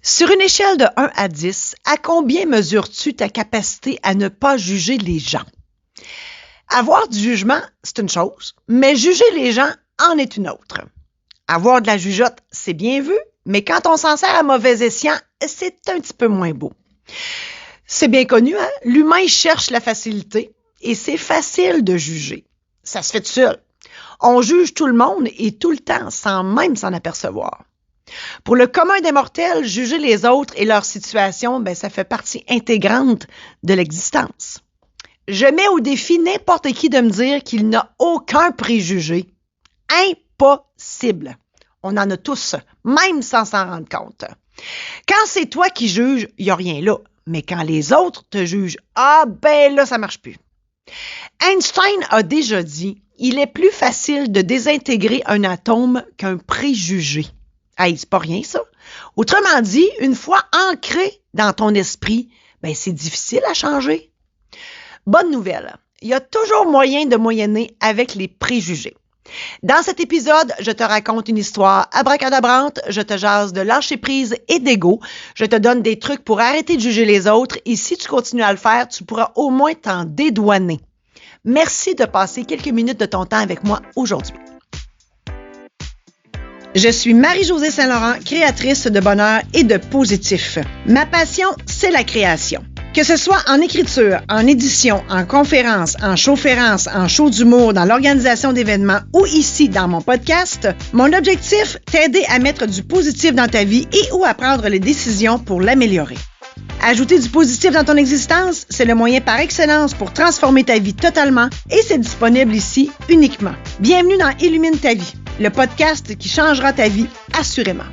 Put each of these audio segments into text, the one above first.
Sur une échelle de 1 à 10, à combien mesures-tu ta capacité à ne pas juger les gens? Avoir du jugement, c'est une chose, mais juger les gens en est une autre. Avoir de la jugeote, c'est bien vu, mais quand on s'en sert à mauvais escient, c'est un petit peu moins beau. C'est bien connu, hein? L'humain cherche la facilité et c'est facile de juger. Ça se fait tout seul. On juge tout le monde et tout le temps sans même s'en apercevoir. Pour le commun des mortels, juger les autres et leur situation, ça fait partie intégrante de l'existence. Je mets au défi n'importe qui de me dire qu'il n'a aucun préjugé. Impossible. On en a tous, même sans s'en rendre compte. Quand c'est toi qui juges, il n'y a rien là. Mais quand les autres te jugent, là, ça marche plus. Einstein a déjà dit, il est plus facile de désintégrer un atome qu'un préjugé. Hey, c'est pas rien, ça. Autrement dit, une fois ancré dans ton esprit, c'est difficile à changer. Bonne nouvelle, il y a toujours moyen de moyenner avec les préjugés. Dans cet épisode, je te raconte une histoire abracadabrante, je te jase de lâcher prise et d'ego, je te donne des trucs pour arrêter de juger les autres et si tu continues à le faire, tu pourras au moins t'en dédouaner. Merci de passer quelques minutes de ton temps avec moi aujourd'hui. Je suis Marie-Josée Saint-Laurent, créatrice de bonheur et de positif. Ma passion, c'est la création. Que ce soit en écriture, en édition, en conférence, en showférence, en show d'humour, dans l'organisation d'événements ou ici dans mon podcast, mon objectif, t'aider à mettre du positif dans ta vie et ou à prendre les décisions pour l'améliorer. Ajouter du positif dans ton existence, c'est le moyen par excellence pour transformer ta vie totalement et c'est disponible ici uniquement. Bienvenue dans Illumine ta vie, le podcast qui changera ta vie assurément.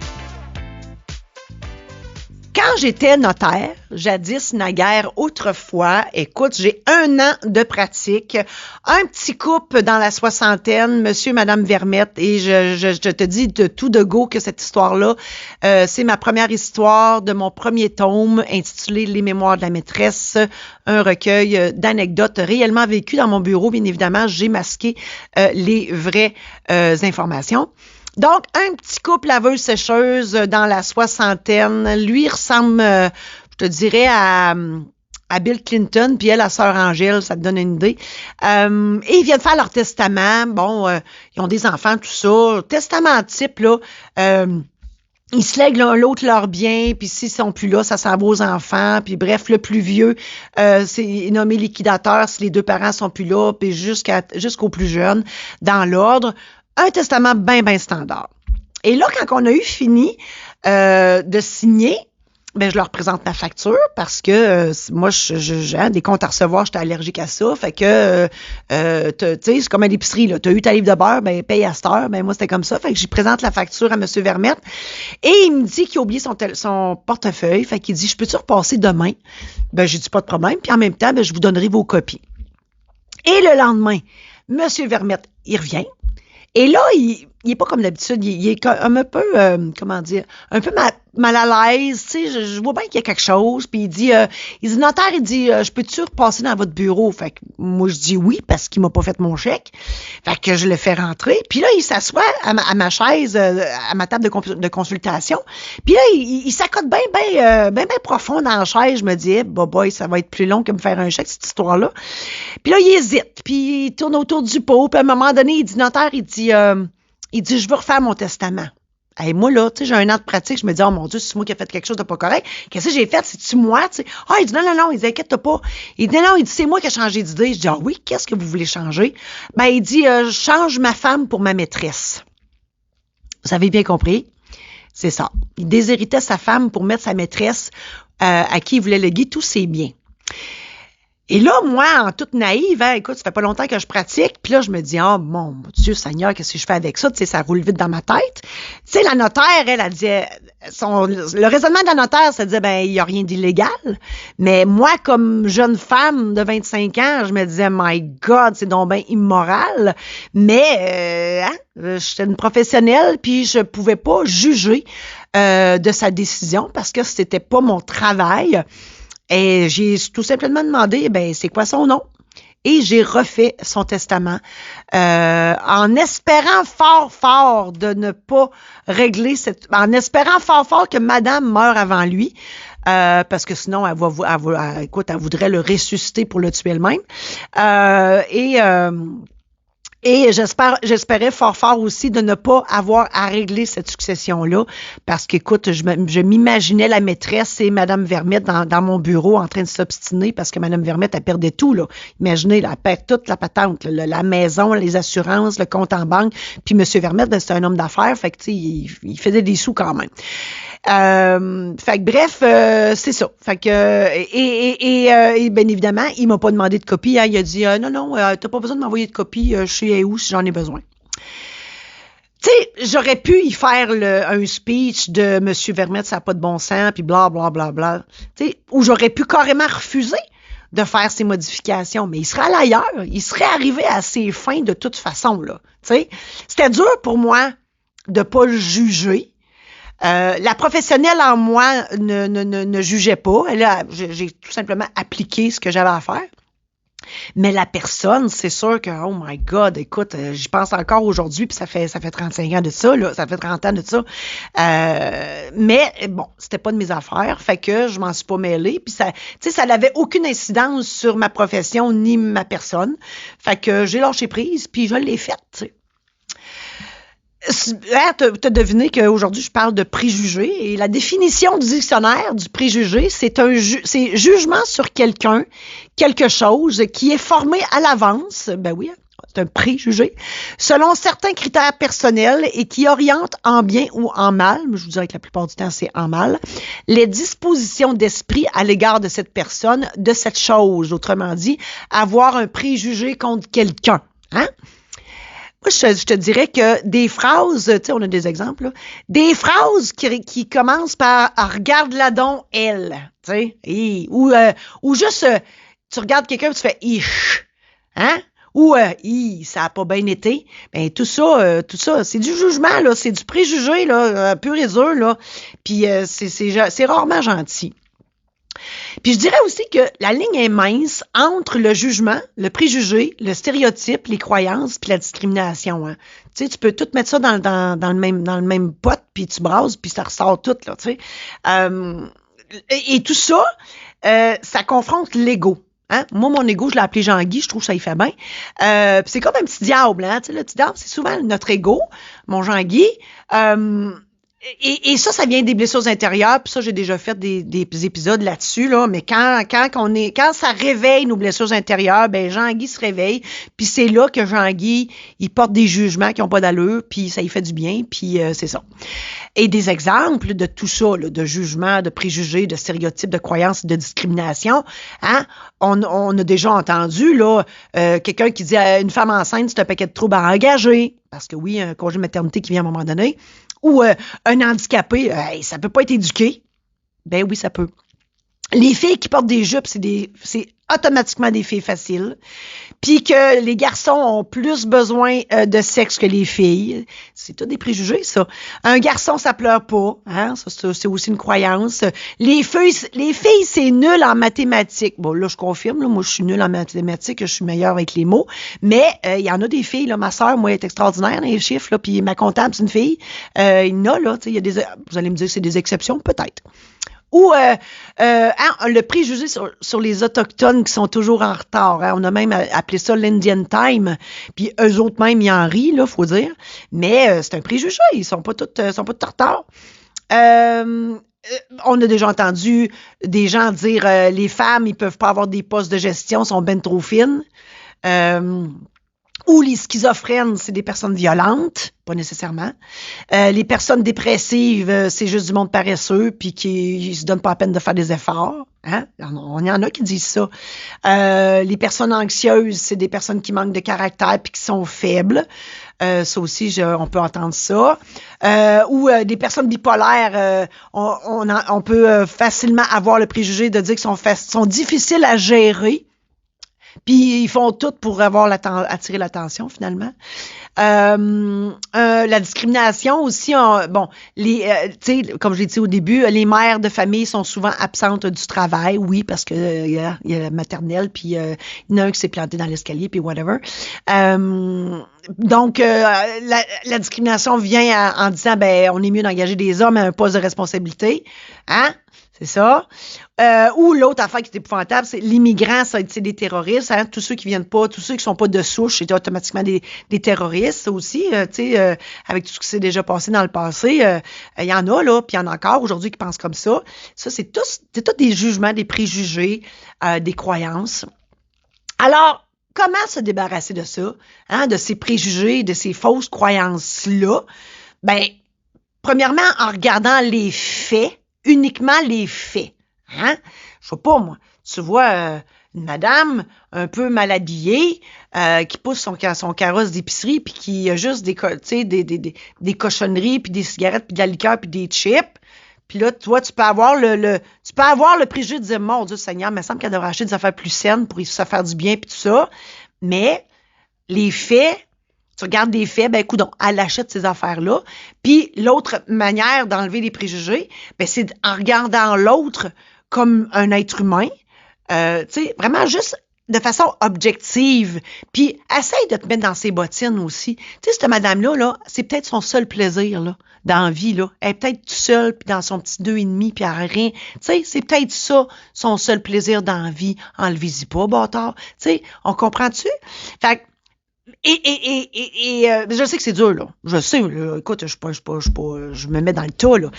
Quand j'étais notaire, jadis, naguère, autrefois, écoute, j'ai 1 an de pratique, un petit couple dans la soixantaine, monsieur et madame Vermette, et je te dis de tout de go que cette histoire-là, c'est ma première histoire de mon premier tome intitulé « Les mémoires de la maîtresse », un recueil d'anecdotes réellement vécues dans mon bureau. Bien évidemment, j'ai masqué les vraies informations. Donc, un petit couple laveuse-sécheuse dans la soixantaine. Lui, il ressemble, je te dirais, à Bill Clinton, puis elle, à Sœur Angèle, ça te donne une idée. Et ils viennent faire leur testament. Bon, ils ont des enfants, tout ça. Testament type, là. Ils se lèguent l'un l'autre leurs biens, puis s'ils sont plus là, ça s'en va aux enfants. Puis bref, le plus vieux, c'est nommé liquidateur si les 2 parents sont plus là, puis jusqu'au plus jeune, dans l'ordre. Un testament bien standard. Et là, quand on a eu fini de signer, je leur présente ma facture parce que moi, j'ai des comptes à recevoir, j'étais allergique à ça. Fait que, tu sais, c'est comme à l'épicerie, là. Tu as eu ta livre de beurre, paye à cette heure. Moi, c'était comme ça. Fait que j'y présente la facture à M. Vermette. Et il me dit qu'il a oublié son portefeuille. Fait qu'il dit, je peux-tu repasser demain? J'ai dit, pas de problème. Puis en même temps, je vous donnerai vos copies. Et le lendemain, M. Vermette, il revient. Et là, il est pas comme d'habitude, il est un peu, un peu mal à l'aise, tu sais, je vois bien qu'il y a quelque chose, puis il dit, notaire, je peux-tu repasser dans votre bureau? Fait que moi, je dis oui, parce qu'il m'a pas fait mon chèque. Fait que je le fais rentrer, puis là, il s'assoit à ma chaise, à ma table de consultation, puis là, il s'accote bien profond dans la chaise. Je me dis, boy, ça va être plus long que me faire un chèque, cette histoire-là. Puis là, il hésite, puis il tourne autour du pot, puis à un moment donné, il dit, notaire, il dit, je veux refaire mon testament. Et moi, là, tu sais, j'ai 1 an de pratique, je me dis, oh mon Dieu, c'est moi qui ai fait quelque chose de pas correct. Qu'est-ce que j'ai fait? C'est-tu moi, tu sais? Il dit, non, il dit, inquiète-toi pas. Il dit, non, c'est moi qui ai changé d'idée. Je dis, oui, qu'est-ce que vous voulez changer? Il dit, je change ma femme pour ma maîtresse. Vous avez bien compris? C'est ça. Il déshéritait sa femme pour mettre sa maîtresse, à qui il voulait léguer tous ses biens. Et là, moi, en toute naïve, écoute, ça fait pas longtemps que je pratique, puis là, je me dis, oh mon Dieu Seigneur, qu'est-ce que je fais avec ça? Tu sais, ça roule vite dans ma tête. Tu sais, la notaire, elle disait, le raisonnement de la notaire, ça disait, il y a rien d'illégal. Mais moi, comme jeune femme de 25 ans, je me disais, my God, c'est donc bien immoral. Mais, j'étais une professionnelle, puis je pouvais pas juger de sa décision parce que c'était pas mon travail. Et j'ai tout simplement demandé, c'est quoi son nom? et j'ai refait son testament en espérant fort de ne pas régler en espérant fort que madame meure avant lui. Parce que sinon, elle voudrait le ressusciter pour le tuer elle-même. Et j'espérais fort aussi de ne pas avoir à régler cette succession-là, parce qu'écoute, je m'imaginais la maîtresse et Madame Vermette dans mon bureau en train de s'obstiner parce que Madame Vermette, elle perdait tout, là. Imaginez, là, elle perd toute la patente, là, la maison, les assurances, le compte en banque, puis Monsieur Vermette, ben, c'est un homme d'affaires, fait que, tu sais, il faisait des sous quand même. Fait que bref, c'est ça. Fait que et bien évidemment, il m'a pas demandé de copie. Hein. Il a dit non, t'as pas besoin de m'envoyer de copie. Je sais où si j'en ai besoin. Tu sais, j'aurais pu y faire un speech de Monsieur Vermette, ça n'a pas de bon sens, puis bla bla bla bla. Tu sais, ou j'aurais pu carrément refuser de faire ces modifications, mais il serait allé ailleurs. Il serait arrivé à ses fins de toute façon là. Tu sais, c'était dur pour moi de pas le juger. La professionnelle en moi ne jugeait pas. J'ai tout simplement appliqué ce que j'avais à faire. Mais la personne, c'est sûr que, oh my God, écoute, j'y pense encore aujourd'hui, puis ça fait 35 ans de ça, là, ça fait 30 ans de ça. Mais bon, c'était pas de mes affaires, fait que je m'en suis pas mêlée, puis ça, tu sais, ça n'avait aucune incidence sur ma profession ni ma personne. Fait que j'ai lâché prise, puis je l'ai faite, tu sais. T'as deviné qu'aujourd'hui, je parle de préjugés et la définition du dictionnaire du préjugé, c'est jugement sur quelqu'un, quelque chose qui est formé à l'avance, ben oui, c'est un préjugé, selon certains critères personnels et qui oriente en bien ou en mal, mais je vous dirais que la plupart du temps, c'est en mal, les dispositions d'esprit à l'égard de cette personne, de cette chose, autrement dit, avoir un préjugé contre quelqu'un, hein? Moi, je te dirais que des phrases, tu sais, on a des exemples, là, des phrases qui commencent par « regarde-la donc, elle », tu sais, ou juste, tu regardes quelqu'un et tu fais « ich », hein, ou « ça a pas bien été », ben tout ça, c'est du jugement, là, c'est du préjugé, là, pur et dur, là, puis c'est rarement gentil. Puis je dirais aussi que la ligne est mince entre le jugement, le préjugé, le stéréotype, les croyances, puis la discrimination. Hein. Tu sais, tu peux tout mettre ça dans le même pot, puis tu brasses, puis ça ressort tout là. Tu sais, et tout ça, ça confronte l'ego. Hein? Moi, mon ego, je l'ai appelé Jean-Guy, je trouve que ça y fait bien. C'est comme un petit diable, hein? Tu sais, le petit diable, c'est souvent notre ego, mon Jean-Guy. Et ça vient des blessures intérieures, puis ça, j'ai déjà fait des épisodes là-dessus, là, mais quand ça réveille nos blessures intérieures, ben Jean-Guy se réveille, puis c'est là que Jean-Guy, il porte des jugements qui n'ont pas d'allure, puis ça lui fait du bien, puis c'est ça. Et des exemples de tout ça, là, de jugements, de préjugés, de stéréotypes, de croyances, de discrimination, hein, on a déjà entendu, là, quelqu'un qui dit à une femme enceinte, c'est un paquet de troubles à engager, parce que oui, un congé de maternité qui vient à un moment donné, ou un handicapé, ça peut pas être éduqué. Ben oui, ça peut. Les filles qui portent des jupes, c'est automatiquement des filles faciles. Puis que les garçons ont plus besoin de sexe que les filles. C'est tout des préjugés, ça. Un garçon, ça pleure pas. Hein? Ça, c'est aussi une croyance. Les filles, c'est nul en mathématiques. Bon, là, je confirme. Là, moi, je suis nulle en mathématiques. Je suis meilleure avec les mots. Mais il y en a des filles. Là, ma sœur, moi, elle est extraordinaire dans les chiffres. Là, puis ma comptable, c'est une fille. Il y en a, là. Il y a vous allez me dire que c'est des exceptions, peut-être. Ou le préjugé sur les Autochtones qui sont toujours en retard. Hein. On a même appelé ça l'Indian Time. Puis eux autres même, ils en rient, là, faut dire. Mais c'est un préjugé. Ils sont pas tous en retard. On a déjà entendu des gens dire les femmes, ils peuvent pas avoir des postes de gestion, sont ben trop fines. Ou les schizophrènes, c'est des personnes violentes, pas nécessairement. Les personnes dépressives, c'est juste du monde paresseux puis qui se donnent pas la peine de faire des efforts. Hein? Il y en a qui disent ça. Les personnes anxieuses, c'est des personnes qui manquent de caractère puis qui sont faibles. Ça aussi, on peut entendre ça. Ou des personnes bipolaires, on peut facilement avoir le préjugé de dire qu'ils sont difficiles à gérer. Puis ils font tout pour attirer l'attention, finalement. La discrimination aussi, bon, tu sais, comme je l'ai dit au début, les mères de famille sont souvent absentes du travail, oui, parce que il y a la maternelle, puis il y en a un qui s'est planté dans l'escalier, puis whatever. Donc, la discrimination vient en disant, ben, on est mieux d'engager des hommes à un poste de responsabilité, hein? C'est ça. Ou l'autre affaire qui est épouvantable, c'est l'immigrant, c'est des terroristes. Hein? Tous ceux qui viennent pas, tous ceux qui sont pas de souche, c'est automatiquement des terroristes. Ça aussi, avec tout ce qui s'est déjà passé dans le passé, il y en a là, puis il y en a encore aujourd'hui qui pensent comme ça. Ça, c'est tous des jugements, des préjugés, des croyances. Alors, comment se débarrasser de ça, hein, de ces préjugés, de ces fausses croyances-là? Ben, premièrement, en regardant les faits, uniquement les faits. Hein? Je sais pas, moi. Tu vois une madame un peu mal habillée qui pousse son carrosse d'épicerie puis qui a juste des cochonneries puis des cigarettes puis de la liqueur puis des chips. Puis là, toi, tu peux avoir le préjugé de dire, mon Dieu Seigneur, il me semble qu'elle devrait acheter des affaires plus saines pour se faire du bien puis tout ça. Mais les faits, tu regardes des faits, ben coudonc, elle achète ces affaires-là. Puis l'autre manière d'enlever les préjugés, ben c'est en regardant l'autre comme un être humain, tu sais, vraiment juste de façon objective. Puis essaye de te mettre dans ses bottines aussi. Tu sais, cette madame-là, là, c'est peut-être son seul plaisir, là, dans la vie, là. Elle est peut-être toute seule, puis dans son petit 2,5, puis elle a rien. Tu sais, c'est peut-être ça, son seul plaisir dans la vie. Enlevez-y pas, bâtard. Tu sais, on comprend-tu? Fait que, je sais que c'est dur, là. Je sais, là. Écoute, je me mets dans le tas, là.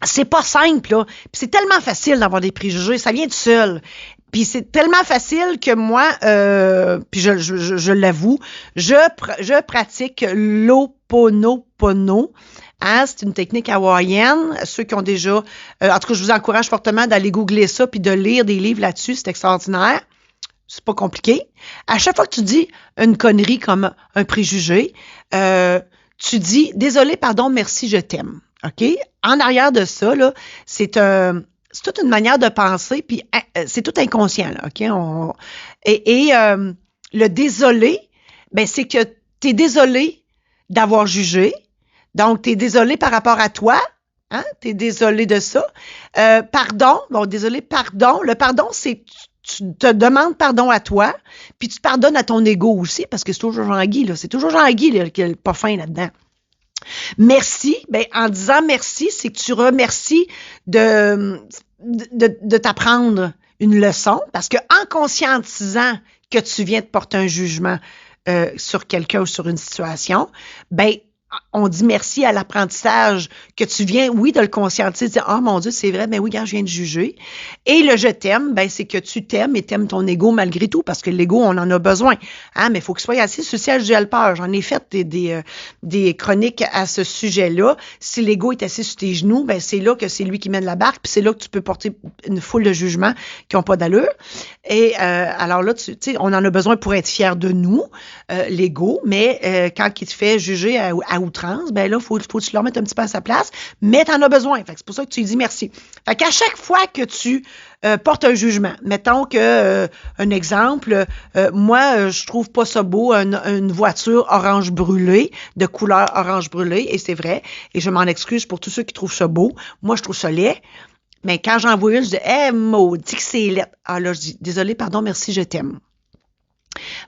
C'est pas simple, là. Puis c'est tellement facile d'avoir des préjugés. Ça vient tout seul. Puis c'est tellement facile que moi, puis je l'avoue, je pratique l'Ho'oponopono. Hein, c'est une technique hawaïenne. Ceux qui ont déjà... en tout cas, je vous encourage fortement d'aller googler ça puis de lire des livres là-dessus. C'est extraordinaire. C'est pas compliqué. À chaque fois que tu dis une connerie comme un préjugé, tu dis « Désolé, pardon, merci, je t'aime ». OK? En arrière de ça, là, c'est toute une manière de penser, puis c'est tout inconscient, là, OK? Le désolé, ben c'est que tu es désolé d'avoir jugé, donc tu es désolé par rapport à toi, hein? Tu es désolé de ça. Pardon, bon, désolé, pardon. Le pardon, c'est tu te demandes pardon à toi, puis tu te pardonnes à ton ego aussi, parce que c'est toujours Jean-Guy, là. C'est toujours Jean-Guy là, qui est pas fin là-dedans. Merci, ben en disant merci, c'est que tu remercies de t'apprendre une leçon, parce que en conscientisant que tu viens de porter un jugement sur quelqu'un ou sur une situation, ben on dit merci à l'apprentissage que tu viens, oui, de le conscientiser, de dire, oh mon Dieu, c'est vrai, ben oui, quand je viens de juger. Et le je t'aime, ben c'est que tu t'aimes et t'aimes ton ego malgré tout, parce que l'ego, on en a besoin. Hein, mais il faut qu'il soit assez social du helper. J'en ai fait des chroniques à ce sujet-là. Si l'ego est assis sur tes genoux, ben c'est là que c'est lui qui mène la barque, puis c'est là que tu peux porter une foule de jugements qui n'ont pas d'allure. Et alors là, tu sais, on en a besoin pour être fier de nous, l'ego, mais quand il te fait juger à outrance, ben là, faut que tu le remettes un petit peu à sa place, mais t'en as besoin. Fait que c'est pour ça que tu lui dis merci. Fait qu'à chaque fois que tu portes un jugement, mettons que, un exemple, moi, je trouve pas ça beau, une voiture orange brûlée, de couleur orange brûlée, et c'est vrai, et je m'en excuse pour tous ceux qui trouvent ça beau. Moi, je trouve ça laid. Mais quand j'en vois une, je dis, maudit que c'est laid. Ah là, je dis, désolé, pardon, merci, je t'aime.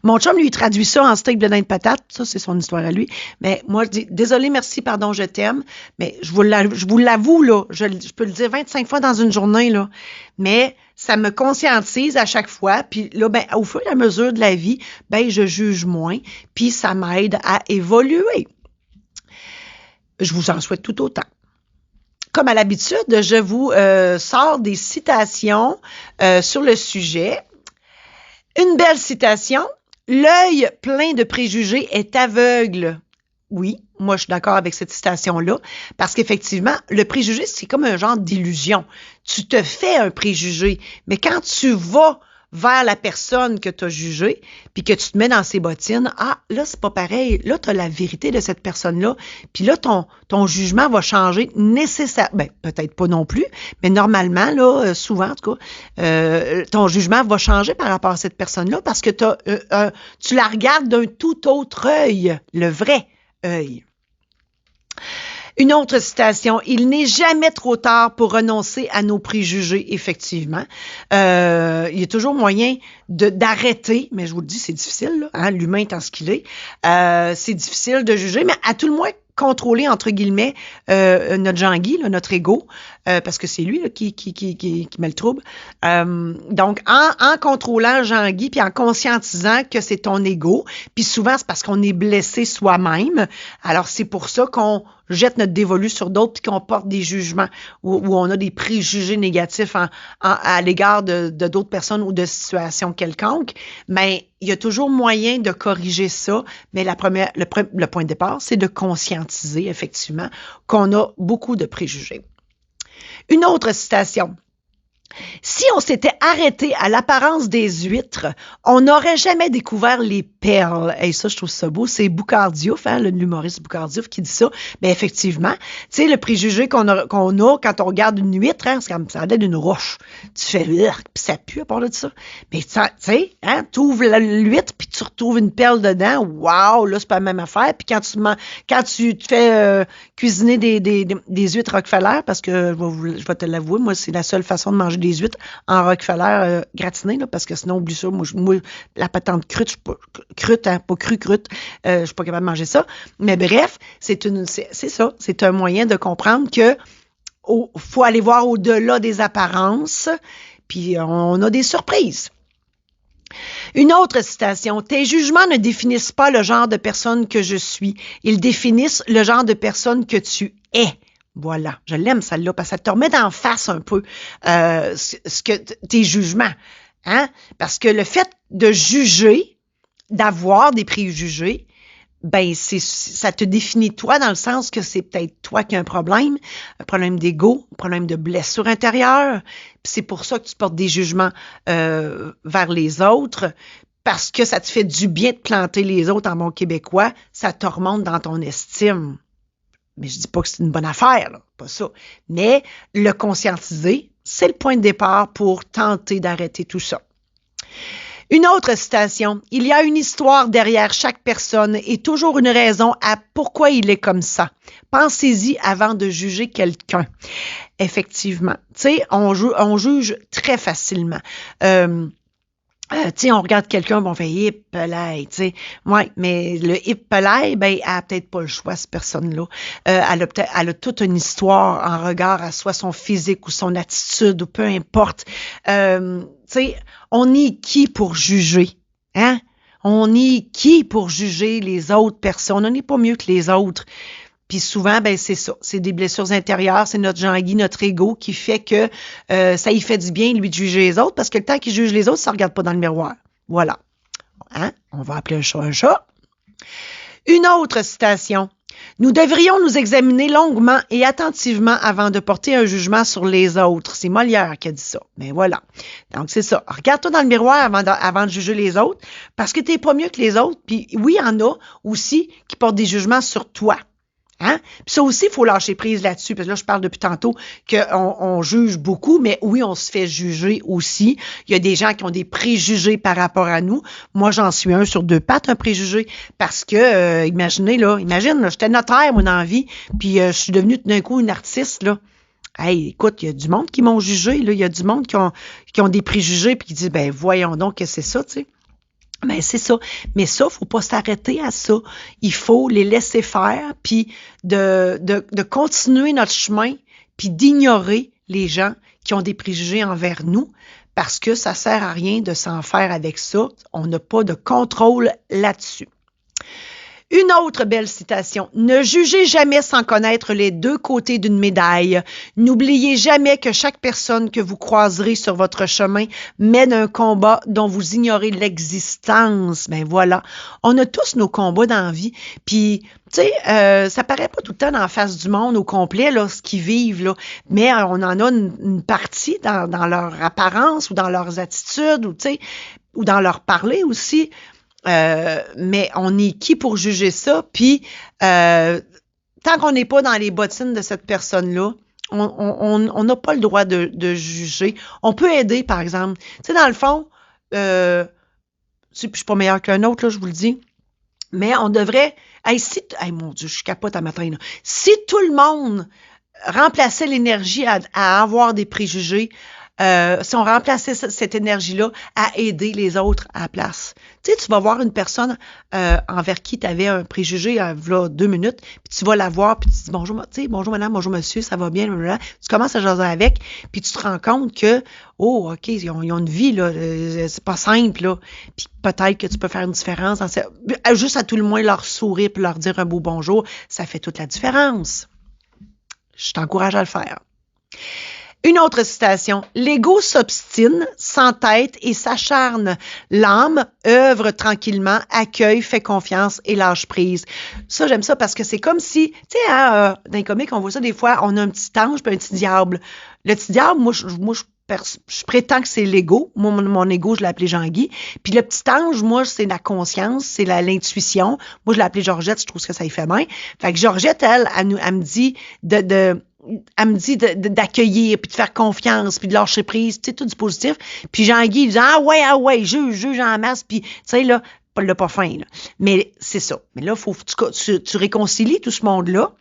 Mon chum, lui, traduit ça en steak de dinde patate. Ça, c'est son histoire à lui. Mais moi, je dis, désolé, merci, pardon, je t'aime. Mais je vous l'avoue, là, je peux le dire 25 fois dans une journée, là. Mais ça me conscientise à chaque fois. Puis là, ben, au fur et à mesure de la vie, ben, je juge moins. Puis ça m'aide à évoluer. Je vous en souhaite tout autant. Comme à l'habitude, je vous sors des citations sur le sujet. Une belle citation. L'œil plein de préjugés est aveugle. Oui, moi je suis d'accord avec cette citation-là, parce qu'effectivement, le préjugé, c'est comme un genre d'illusion. Tu te fais un préjugé, mais quand tu vas vers la personne que tu as jugée, puis que tu te mets dans ses bottines, ah, là, c'est pas pareil. Là, tu as la vérité de cette personne-là, puis là, ton jugement va changer nécessairement. Ben, peut-être pas non plus, mais normalement, là, souvent, en tout cas, ton jugement va changer par rapport à cette personne-là parce que tu la regardes d'un tout autre œil, le vrai œil. Une autre citation, « Il n'est jamais trop tard pour renoncer à nos préjugés, effectivement. Il y a toujours moyen d'arrêter, mais je vous le dis, c'est difficile, là, hein, l'humain étant ce qu'il est. C'est difficile de juger, mais à tout le moins, contrôler, entre guillemets, notre Jean-Guy, là, notre ego, parce que c'est lui là, qui met le trouble. Donc, en contrôlant Jean-Guy, puis en conscientisant que c'est ton ego, puis souvent, c'est parce qu'on est blessé soi-même. Alors, c'est pour ça qu'on jette notre dévolu sur d'autres, puis qu'on porte des jugements, où on a des préjugés négatifs à l'égard de d'autres personnes ou de situations quelconques. Mais il y a toujours moyen de corriger ça, mais le point de départ, c'est de conscientiser, effectivement, qu'on a beaucoup de préjugés. Une autre citation. Si on s'était arrêté à l'apparence des huîtres, on n'aurait jamais découvert les perles. Et ça, je trouve ça beau. C'est Boucard Diouf, hein, l'humoriste Boucard Diouf qui dit ça. Mais effectivement, tu sais, le préjugé qu'on a quand on regarde une huître, hein, c'est comme ça a l'air d'une roche. Tu fais, puis ça pue à part de ça. Mais tu sais, hein, tu ouvres l'huître puis tu retrouves une perle dedans. Waouh, là, c'est pas la même affaire. Puis quand tu te fais cuisiner des huîtres Rockefeller, parce que je vais te l'avouer, moi, c'est la seule façon de manger des huîtres en Rockefeller gratiné, là, parce que sinon, oublie ça. Moi la patente crute, je suis pas crute, hein, pas crute, je suis pas capable de manger ça. Mais bref, c'est ça. C'est un moyen de comprendre que faut aller voir au-delà des apparences, puis on a des surprises. Une autre citation. « Tes jugements ne définissent pas le genre de personne que je suis. Ils définissent le genre de personne que tu es. » Voilà, je l'aime celle-là parce que ça te remet d'en face un peu tes jugements. Hein? Parce que le fait de juger, d'avoir des préjugés, ben ça te définit toi dans le sens que c'est peut-être toi qui as un problème d'ego, un problème de blessure intérieure. Puis c'est pour ça que tu portes des jugements vers les autres, parce que ça te fait du bien de planter les autres en bon québécois, ça te remonte dans ton estime. Mais je dis pas que c'est une bonne affaire, là, pas ça. Mais le conscientiser, c'est le point de départ pour tenter d'arrêter tout ça. Une autre citation. « Il y a une histoire derrière chaque personne et toujours une raison à pourquoi il est comme ça. Pensez-y avant de juger quelqu'un. » Effectivement. Tu sais, on juge très facilement. On regarde quelqu'un, bon, on fait hip pelay, tu sais. Ouais, mais le hip pelay, ben, elle a peut-être pas le choix, cette personne-là. Elle a toute une histoire en regard à soit son physique ou son attitude ou peu importe. Tu sais, on est qui pour juger, hein? On est qui pour juger les autres personnes? On n'est pas mieux que les autres. Puis souvent, ben c'est ça, c'est des blessures intérieures, c'est notre Jean-Guy, notre ego qui fait que ça y fait du bien, lui, de juger les autres, parce que le temps qu'il juge les autres, ça ne regarde pas dans le miroir. Voilà. Hein? On va appeler un chat un chat. Une autre citation. « Nous devrions nous examiner longuement et attentivement avant de porter un jugement sur les autres. » C'est Molière qui a dit ça. Mais voilà. Donc, c'est ça. Regarde-toi dans le miroir avant de juger les autres, parce que tu n'es pas mieux que les autres. Puis oui, il y en a aussi qui portent des jugements sur toi. Hein? Puis ça aussi, il faut lâcher prise là-dessus, parce que là, je parle depuis tantôt qu'on juge beaucoup, mais oui, on se fait juger aussi. Il y a des gens qui ont des préjugés par rapport à nous. Moi, j'en suis un sur deux pattes, un préjugé, parce que, imagine, j'étais notaire, moi, dans la vie, puis je suis devenue tout d'un coup une artiste, là. Hey, écoute, il y a du monde qui m'ont jugé, là. Il y a du monde qui ont des préjugés, puis qui disent, ben voyons donc que c'est ça, tu sais. Ben, c'est ça. Mais ça, faut pas s'arrêter à ça. Il faut les laisser faire, puis de continuer notre chemin, puis d'ignorer les gens qui ont des préjugés envers nous, parce que ça sert à rien de s'en faire avec ça. On n'a pas de contrôle là-dessus. Une autre belle citation. Ne jugez jamais sans connaître les deux côtés d'une médaille. N'oubliez jamais que chaque personne que vous croiserez sur votre chemin mène un combat dont vous ignorez l'existence. Ben voilà. On a tous nos combats dans la vie. Puis, tu sais, ça paraît pas tout le temps dans la face du monde au complet, là, ce qu'ils vivent, là. Mais on en a une partie dans leur apparence ou dans leurs attitudes ou, tu sais, ou dans leur parler aussi. Mais on est qui pour juger ça? Puis, tant qu'on n'est pas dans les bottines de cette personne-là, on n'a pas le droit de juger. On peut aider, par exemple. Tu sais, dans le fond, je suis pas meilleure qu'un autre, là, je vous le dis, mais on devrait... mon Dieu, je capote à matin, là. Si tout le monde remplaçait l'énergie à avoir des préjugés, si on remplaçait cette énergie-là à aider les autres à la place. Tu sais, tu vas voir une personne envers qui tu avais un préjugé là 2 minutes, puis tu vas la voir, puis tu te dis bonjour, tu sais, bonjour madame, bonjour monsieur, ça va bien, blablabla. Tu commences à jaser avec, puis tu te rends compte que OK, ils ont une vie là, c'est pas simple là, puis peut-être que tu peux faire une différence juste à tout le moins leur sourire puis leur dire un beau bonjour, ça fait toute la différence. Je t'encourage à le faire. Une autre citation. L'ego s'obstine, s'entête et s'acharne. L'âme œuvre tranquillement, accueille, fait confiance et lâche prise. Ça, j'aime ça parce que c'est comme si, tu sais, dans les comics, on voit ça des fois, on a un petit ange puis un petit diable. Le petit diable, moi, je prétends que c'est l'ego. Moi, mon ego, je l'ai appelé Jean-Guy. Puis le petit ange, moi, c'est la conscience, c'est l'intuition. Moi, je l'ai appelé Georgette, je trouve que ça y fait bien. Fait que Georgette, elle me dit elle me dit d'accueillir, puis de faire confiance, puis de lâcher prise, tu sais, tout du positif. Puis Jean-Guy, il dit « Ah ouais, juge en masse », puis tu sais, là, pas fin, là. Mais c'est ça. Mais là, faut que tu réconcilies tout ce monde-là.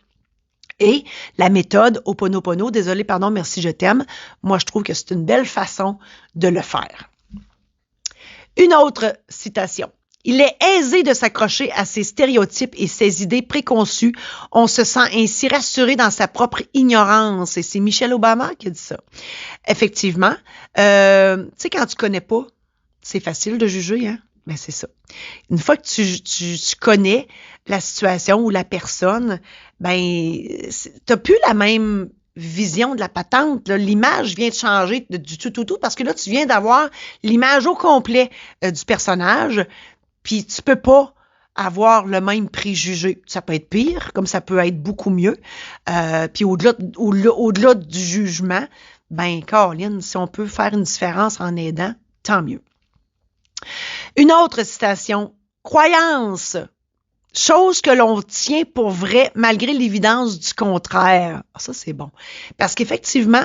Et la méthode Ho'oponopono, désolé, pardon, merci, je t'aime, moi, je trouve que c'est une belle façon de le faire. Une autre citation. Il est aisé de s'accrocher à ses stéréotypes et ses idées préconçues. On se sent ainsi rassuré dans sa propre ignorance. Et c'est Michelle Obama qui a dit ça. Effectivement, tu sais, quand tu connais pas, c'est facile de juger, hein? Ben, c'est ça. Une fois que tu connais la situation ou la personne, ben, t'as plus la même vision de la patente. Là. L'image vient de changer du tout, parce que là, tu viens d'avoir l'image au complet du personnage. Puis tu peux pas avoir le même préjugé. Ça peut être pire, comme ça peut être beaucoup mieux. Puis au-delà du jugement, ben Caroline, si on peut faire une différence en aidant, tant mieux. Une autre citation. Croyance. Chose que l'on tient pour vrai malgré l'évidence du contraire. Ça, c'est bon. Parce qu'effectivement,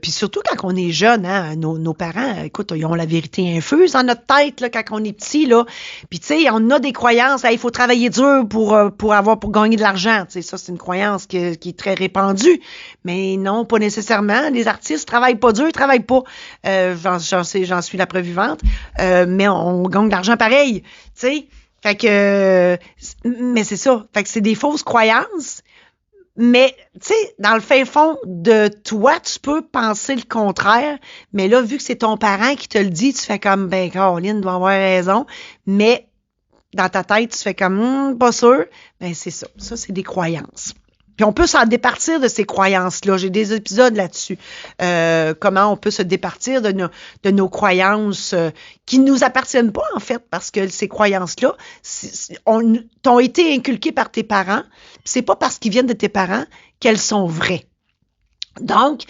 puis surtout quand on est jeune, hein, nos parents, écoute, ils ont la vérité infuse dans notre tête là, quand on est petit là. Puis tu sais, on a des croyances, il faut travailler dur pour gagner de l'argent. Tu sais, ça c'est une croyance qui est très répandue. Mais non, pas nécessairement. Les artistes travaillent pas dur, ils travaillent pas. J'en suis la preuve vivante. Mais on gagne de l'argent pareil. Tu sais, fait que, mais c'est ça. Fait que c'est des fausses croyances. Mais, tu sais, dans le fin fond de toi, tu peux penser le contraire, mais là, vu que c'est ton parent qui te le dit, tu fais comme, ben, Caroline doit avoir raison, mais dans ta tête, tu fais comme, pas sûr, ben, c'est ça. Ça, c'est des croyances. Puis on peut s'en départir de ces croyances-là. J'ai des épisodes là-dessus. Comment on peut se départir de nos croyances qui ne nous appartiennent pas, en fait, parce que ces croyances-là t'ont été inculquées par tes parents. C'est pas parce qu'ils viennent de tes parents qu'elles sont vraies. Donc,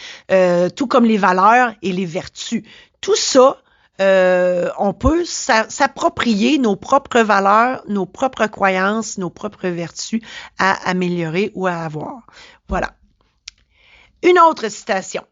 tout comme les valeurs et les vertus. Tout ça, on peut s'approprier nos propres valeurs, nos propres croyances, nos propres vertus à améliorer ou à avoir. Voilà. Une autre citation.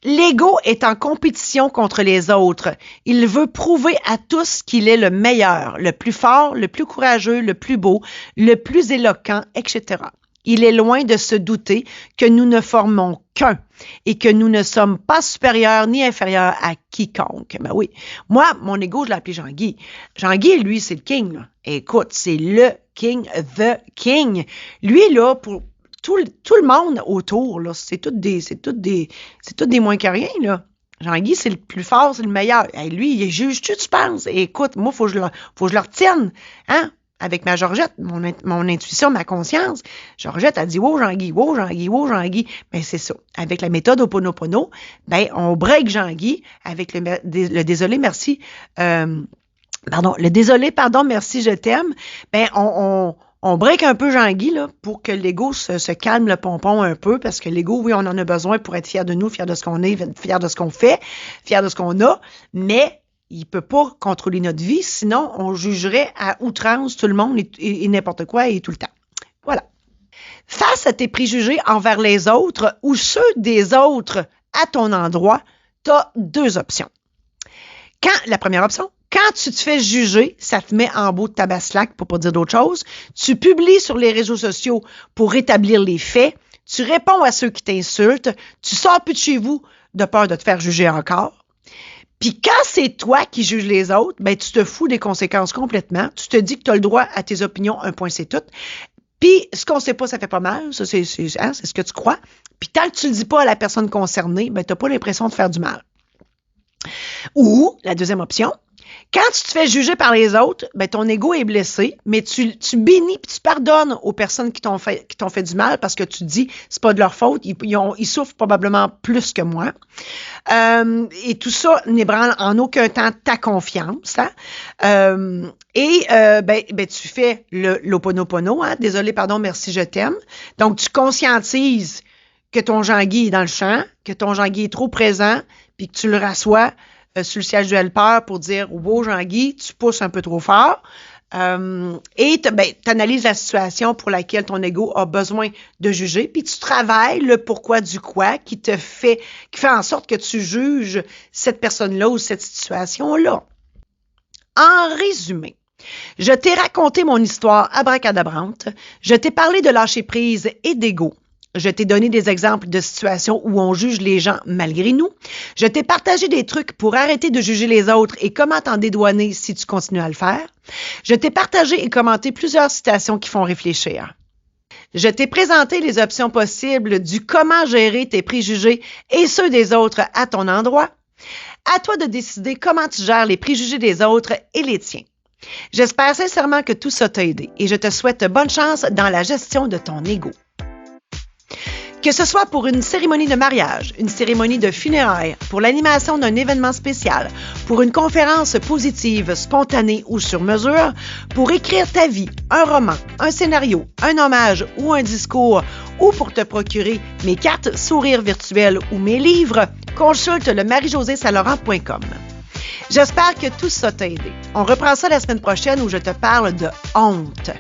L'ego est en compétition contre les autres. Il veut prouver à tous qu'il est le meilleur, le plus fort, le plus courageux, le plus beau, le plus éloquent, etc. Il est loin de se douter que nous ne formons qu'un et que nous ne sommes pas supérieurs ni inférieurs à quiconque. Ben oui. Moi, mon ego, je l'ai appelé Jean-Guy. Jean-Guy, lui, c'est le king, là. Écoute, c'est le king, the king. Lui, là, pour tout le monde autour, là, c'est tous des moins que rien, là. Jean-Guy, c'est le plus fort, c'est le meilleur. Hey, lui, il juge-tu, tu penses? Écoute, moi, faut que je le retienne, hein? avec ma Georgette, mon intuition, ma conscience. Georgette a dit « Wow, Jean-Guy, wow, Jean-Guy, wow, Jean-Guy ». Ben, c'est ça. Avec la méthode Ho'oponopono, ben, on break Jean-Guy avec le désolé, merci, le désolé, pardon, merci, je t'aime. Ben, on break un peu Jean-Guy là, pour que l'ego se calme le pompon un peu, parce que l'ego, oui, on en a besoin pour être fier de nous, fier de ce qu'on est, fier de ce qu'on fait, fier de ce qu'on a, mais il peut pas contrôler notre vie, sinon on jugerait à outrance tout le monde et n'importe quoi et tout le temps. Voilà. Face à tes préjugés envers les autres ou ceux des autres à ton endroit, tu as deux options. La première option, quand tu te fais juger, ça te met en beau de ta baslac, pour pas dire d'autre chose. Tu publies sur les réseaux sociaux pour rétablir les faits. Tu réponds à ceux qui t'insultent. Tu sors plus de chez vous de peur de te faire juger encore. Puis quand c'est toi qui juges les autres, ben tu te fous des conséquences complètement. Tu te dis que tu as le droit à tes opinions, un point c'est tout. Puis ce qu'on sait pas, ça fait pas mal. Ça, c'est ce que tu crois. Puis tant que tu le dis pas à la personne concernée, ben tu n'as pas l'impression de faire du mal. Ou, la deuxième option, quand tu te fais juger par les autres, ben ton ego est blessé, mais tu bénis et tu pardonnes aux personnes qui t'ont fait du mal parce que tu te dis c'est pas de leur faute, ils souffrent probablement plus que moi. Et tout ça n'ébranle en aucun temps ta confiance. Hein? Tu fais l'Ho'oponopono, hein? Désolé, pardon, merci, je t'aime. Donc, tu conscientises que ton Jean-Guy est dans le champ, que ton Jean-Guy est trop présent, puis que tu le rassois sur le siège du helper pour dire « Wow, Jean-Guy, tu pousses un peu trop fort. » Et tu analyses la situation pour laquelle ton ego a besoin de juger, puis tu travailles le pourquoi du quoi qui fait en sorte que tu juges cette personne-là ou cette situation-là. En résumé, je t'ai raconté mon histoire abracadabrante, je t'ai parlé de lâcher prise et d'ego. Je t'ai donné des exemples de situations où on juge les gens malgré nous. Je t'ai partagé des trucs pour arrêter de juger les autres et comment t'en dédouaner si tu continues à le faire. Je t'ai partagé et commenté plusieurs citations qui font réfléchir. Je t'ai présenté les options possibles du comment gérer tes préjugés et ceux des autres à ton endroit. À toi de décider comment tu gères les préjugés des autres et les tiens. J'espère sincèrement que tout ça t'a aidé et je te souhaite bonne chance dans la gestion de ton ego. Que ce soit pour une cérémonie de mariage, une cérémonie de funérailles, pour l'animation d'un événement spécial, pour une conférence positive, spontanée ou sur mesure, pour écrire ta vie, un roman, un scénario, un hommage ou un discours, ou pour te procurer mes cartes sourires virtuelles ou mes livres, consulte le marie-josée-saint-laurent.com. J'espère que tout ça t'a aidé. On reprend ça la semaine prochaine où je te parle de honte.